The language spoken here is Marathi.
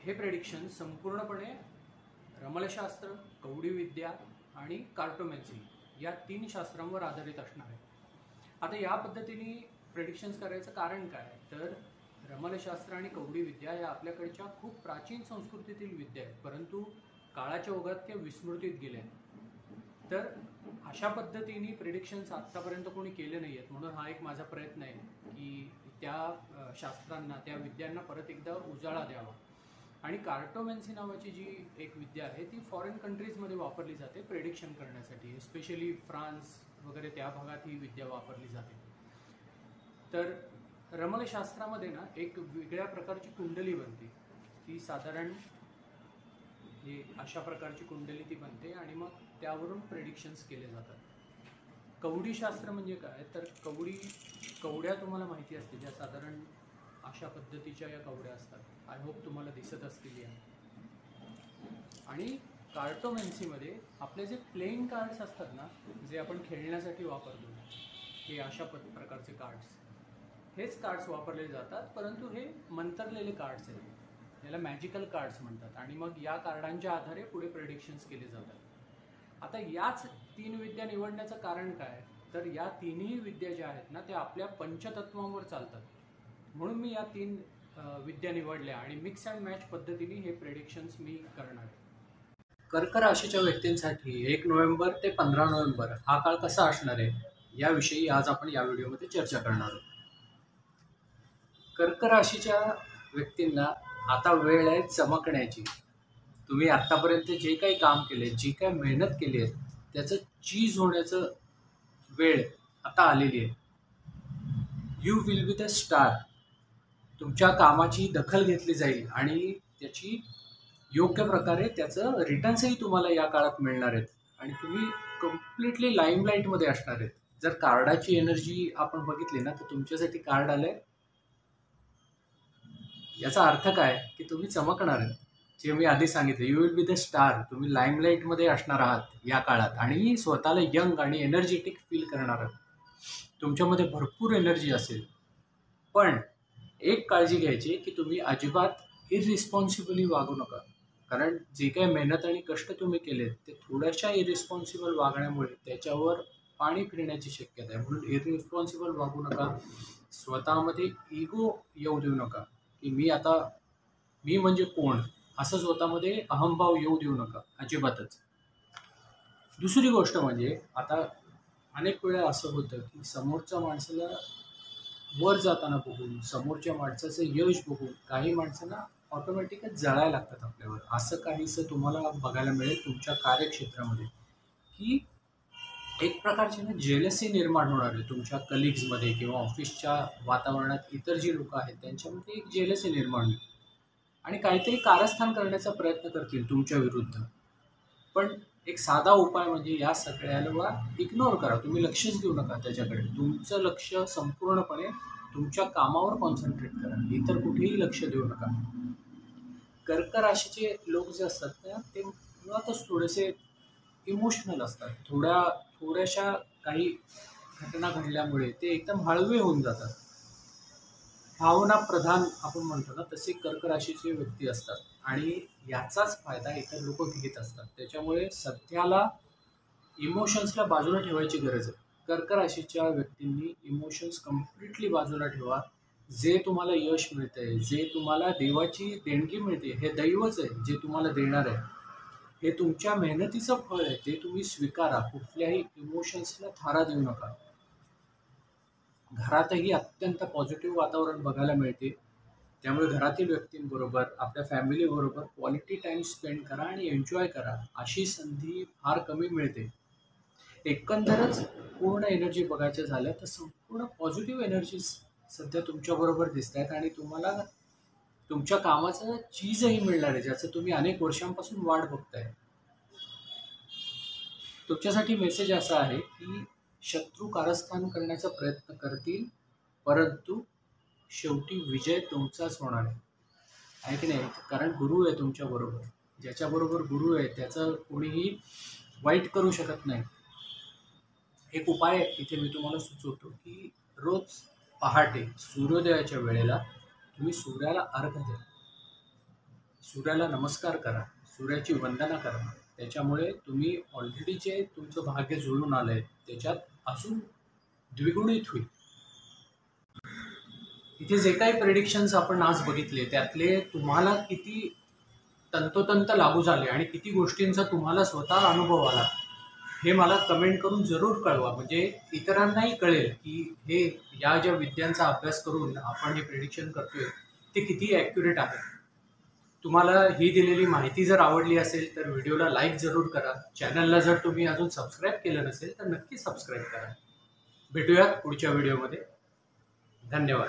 हे प्रेडिक्शन संपूर्णपणे रमलशास्त्र, कवडी विद्या आणि कार्टोमॅन्सी या 3 शास्त्रांवर आधारित असणार आहे. आता या पद्धतीने प्रेडिक्शन्स करायचं कारण काय, तर रमलशास्त्र आणि कवडी विद्या या आपल्याकडच्या खूप प्राचीन संस्कृतीतील विद्या आहेत, परंतु काळाच्या ओघात त्या विस्मृतीत गेल्या. तर अशा पद्धतीने प्रेडिक्शन्स आत्तापर्यंत कोणी केले नाही आहेत, म्हणून हा एक माझा प्रयत्न आहे की त्या शास्त्रांना, त्या विद्यांना परत एकदा उजाळा द्यावा. आणि कार्टोमॅन्सी नावाची जी एक विद्या आहे ती फॉरेन कंट्रीजमध्ये वापरली जाते प्रेडिक्शन करण्यासाठी, स्पेशली फ्रान्स वगैरे त्या भागात ही विद्या वापरली जाते. तर रमलशास्त्रामध्ये ना एक वेगळ्या प्रकारची कुंडली बनते, ती साधारण ही अशा प्रकारची कुंडली ती बनते आणि मग त्यावरून प्रेडिक्शन्स केले जातात. कवडीशास्त्र म्हणजे काय, तर कवड्या तुम्हाला माहिती असते, ज्या साधारण अशा पद्धतीच्या या कवड्या असतात. आय होप तुम्हाला दिसत असतील या. आणि कार्टोमॅन्सीमध्ये आपले जे प्लेइंग कार्ड्स असतात ना, जे आपण खेळण्यासाठी वापरतो, हे अशा प्रकारचे कार्ड्स, हेच कार्ड्स वापरले जातात, परंतु हे मंतरलेले कार्ड्स आहेत, याला मॅजिकल कार्ड्स म्हणतात. आणि मग या कार्डांच्या आधारे पुढे प्रेडिक्शन्स केले जातात. आता याच 3 विद्या निवडण्याचं कारण काय, तर या तिन्ही विद्या ज्या आहेत ना त्या आपल्या पंचतत्वांवर चालतात, म्हणून मी या 3 विद्या निवडल्या आणि मिक्स अँड मॅच पद्धतीने हे प्रेडिक्शन्स मी करणार आहे. कर्क राशीच्या व्यक्तींसाठी 1 नोव्हेंबर ते 15 नोव्हेंबर हा काळ कसा असणार आहे याविषयी आज आपण या व्हिडिओमध्ये चर्चा करणार आहोत. कर्क राशीच्या व्यक्तींना आता वेळ आहे चमकण्याची. तुम्ही आत्तापर्यंत जे काही काम केले, जी काही मेहनत केली आहे, त्याचं चीज होण्याचं वेळ आता आलेली आहे. You will be the star. तुमच्या कामाची दखल घेतली जाईल आणि त्याची योग्य प्रकारे त्याचं रिटर्न्सही तुम्हाला या काळात मिळणार आहेत आणि तुम्ही कम्प्लिटली लाईमलाईटमध्ये असणार आहेत. जर कार्डाची एनर्जी आपण बघितली ना, तर तुमच्यासाठी कार्ड आलंय, याचा अर्थ काय की तुम्ही चमकणार आहेत. जे मी आधी सांगितलं, you will be the star. तुम्ही लाईमलाईटमध्ये असणार आहात या काळात आणि स्वतःला यंग आणि एनर्जेटिक फील करणार आहात. तुमच्यामध्ये भरपूर एनर्जी असेल, पण एक काळजी घ्यायची की तुम्ही अजिबात इररिस्पॉन्सिबली वागू नका. कारण जे काही मेहनत आणि कष्ट तुम्ही केलेत ते थोड्याशा इररिस्पॉन्सिबल वागण्यामुळे त्याच्यावर पाणी फिरण्याची शक्यता आहे. म्हणून इररिस्पॉन्सिबल वागू नका. स्वतःमध्ये इगो येऊ देऊ नका की मी म्हणजे कोण, असं स्वतःमध्ये अहंभाव येऊ देऊ नका अजिबातच. दुसरी गोष्ट म्हणजे आता अनेक वेळा असं होतं की समोरच्या माणसाला वर जाताना बघून, समोरच्या माणसाचं यश बघून काही माणसांना ऑटोमॅटिकच जळायला लागतात आपल्यावर. असं काहीसं तुम्हाला बघायला मिळेल तुमच्या कार्यक्षेत्रामध्ये की एक प्रकारची ना जेलसी निर्माण होणार आहे तुमच्या कलिग्समध्ये किंवा ऑफिसच्या वातावरणात. इतर जी लोक आहेत त्यांच्यामध्ये एक जेलसी निर्माण होईल आणि काहीतरी कारस्थान करण्याचा प्रयत्न करतील तुमच्या विरुद्ध. पण एक साधा उपाय म्हणजे या सगळ्याला इग्नोर करा. तुम्ही लक्षच देऊ नका त्याच्याकडे. तुमचं लक्ष संपूर्णपणे तुमच्या कामावर कॉन्सन्ट्रेट करा, इतर कुठेही लक्ष देऊ नका. कर्क राशीचे लोक जे असतात ना, ते मुळातच थोडेसे इमोशनल असतात. थोड्याशा काही घटना घडल्यामुळे ते एकदम हळवे होऊन जातात. भावना प्रधान आपण म्हणतो ना, तसे कर्क राशीचे व्यक्ती असतात आणि याचाच फायदा इतर लोक घेत असतात. त्याच्यामुळे सध्याला इमोशन्सला बाजूला ठेवायची गरज आहे. कर्क राशीच्या व्यक्तींनी इमोशन्स कम्प्लिटली बाजूला ठेवा. जे तुम्हाला यश मिळतंय, जे तुम्हाला देवाची देणगी मिळते, हे दैवच आहे जे तुम्हाला देणार आहे. हे तुमच्या मेहनतीचं फळ आहे, ते तुम्ही स्वीकारा. कुठल्याही इमोशन्सला थारा देऊ नका. घरातही अत्यंत पॉझिटिव्ह वातावरण बघायला मिळते. त्यामुळे घरातील व्यक्तींबरोबर, आपल्या फॅमिलीबरोबर क्वालिटी टाईम स्पेंड करा आणि एन्जॉय करा. अशी संधी फार कमी मिळते. एकंदरच पूर्ण एनर्जी बघायचं झालं तर संपूर्ण पॉझिटिव्ह एनर्जीज सध्या तुमच्याबरोबर दिसत आहेत आणि तुम्हाला तुमच्या कामाचं चीजही मिळणार आहे, ज्याचं तुम्ही अनेक वर्षांपासून वाट बघताय. तुमच्यासाठी मेसेज असा आहे की शत्रू कारस्थान करण्याचा प्रयत्न करतील, परंतु शेवटी विजय तुमचाच होणार आहे की नाही. कारण गुरु आहे तुमच्याबरोबर. ज्याच्याबरोबर गुरु आहे त्याचं कोणीही वाईट करू शकत नाही. एक उपाय इथे मी तुम्हाला सुचवतो की रोज पहाटे सूर्योदयाच्या वेळेला तुम्ही सूर्याला अर्घ्य द्या. सूर्याला नमस्कार करा, सूर्याची वंदना करा. त्याच्यामुळे तुम्ही ऑलरेडी जे तुमचं भाग्य जुळून आलंय त्याच्यात अजून द्विगुणित होईल. इथे जे काही प्रेडिक्शन्स आपण आज बघितले त्यातले तुम्हाला किती तंतोतंत लागू झाले आणि किती गोष्टींचा तुम्हाला स्वतः अनुभव आला हे मला कमेंट करून जरूर कळवा. म्हणजे इतरांनाही कळेल की हे या ज्या विद्यांचा अभ्यास करून आपण हे प्रेडिक्शन करतोय ते किती ॲक्युरेट आहे. तुम्हाला ही दिलेली माहिती जर आवडली असेल तर व्हिडिओला लाईक जरूर करा. चॅनलला जर तुम्ही अजून सबस्क्राईब केलं नसेल तर नक्की सबस्क्राईब करा. भेटूयात पुढच्या व्हिडिओमध्ये. धन्यवाद.